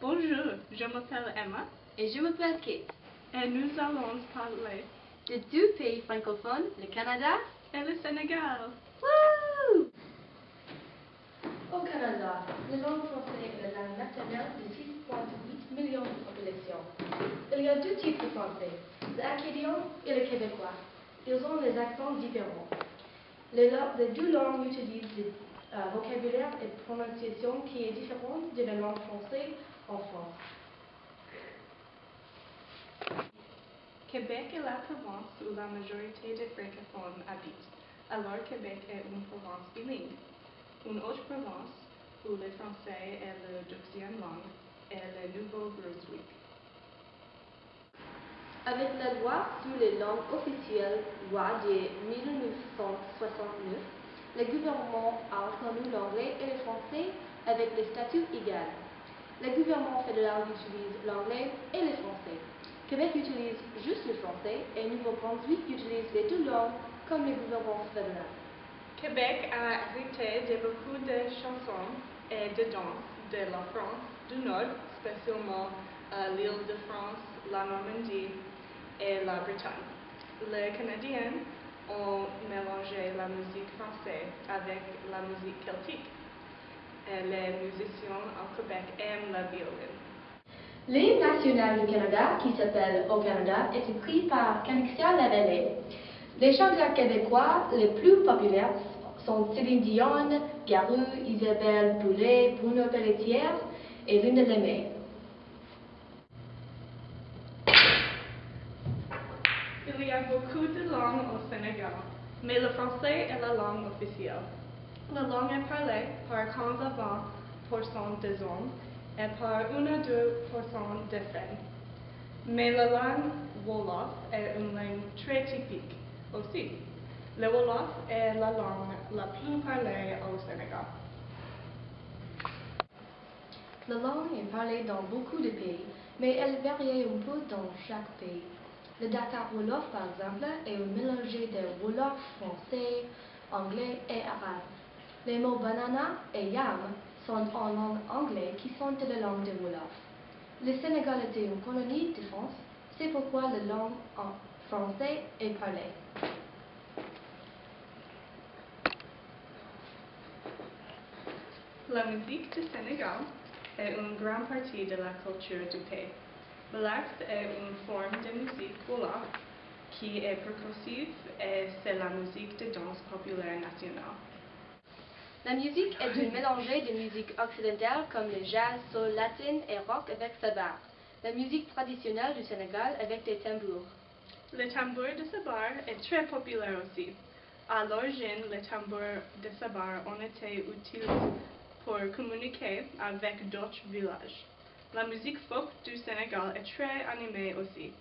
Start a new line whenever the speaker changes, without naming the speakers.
Bonjour, je m'appelle Emma.
Et je m'appelle Kate.
Et nous allons parler
de deux pays francophones, le Canada
et le Sénégal.
Woo! Au Canada, la langue française est la langue maternelle de 6,8 millions de population. Il y a deux types de français, l'acadien et le québécois. Ils ont des accents différents. Les deux langues utilisent un vocabulaire et prononciation qui est différent de la langue française en France.
Québec est la province où la majorité des francophones habitent, alors Québec est une province bilingue. Une autre province où le français est la deuxième langue est le Nouveau-Brunswick.
Avec la loi sur les langues officielles, loi de 1969, le gouvernement a reconnu l'anglais et le français avec des statuts égaux. Le gouvernement fédéral utilise l'anglais et le français. Québec utilise juste le français et Nouveau-Brunswick utilise les deux langues comme le gouvernement fédéral.
Québec a hérité de beaucoup de chansons et de danses de la France du Nord, spécialement l'île de France, la Normandie et la Bretagne. Les Canadiens ont mélangé la musique française avec la musique celtique. Et les musiciens au Québec aiment la violon.
L'hymne national du Canada, qui s'appelle Au Canada, est écrit par Canicia Lavallée. Les chanteurs québécois les plus populaires sont Céline Dion, Garou, Isabelle Boulay, Bruno Pelletier et Linda Lemay.
Il y a beaucoup de langues au Sénégal, mais le français est la langue officielle. La langue est parlée par 15 à 20% des hommes et par 1 à 2% des femmes. Mais la langue Wolof est une langue très typique aussi. Le Wolof est la langue la plus parlée au Sénégal.
La langue est parlée dans beaucoup de pays, mais elle varie un peu dans chaque pays. Le Dakar Wolof, par exemple, est un mélange de Wolof français, anglais et arabe. Les mots banana et yam sont en langue anglaise qui sont de la langue de Wolof. Le Sénégal était une colonie de France, c'est pourquoi la langue en français est parlée.
La musique du Sénégal est une grande partie de la culture du pays. Relax est une forme de musique Wolof qui est percussive et c'est la musique de danse populaire nationale.
La musique est un mélange de musique occidentale comme le jazz, soul, latin et rock avec sabar. La musique traditionnelle du Sénégal avec des tambours.
Le tambour de sabar est très populaire aussi. À l'origine, les tambours de sabar ont été utilisés pour communiquer avec d'autres villages. La musique folk du Sénégal est très animée aussi.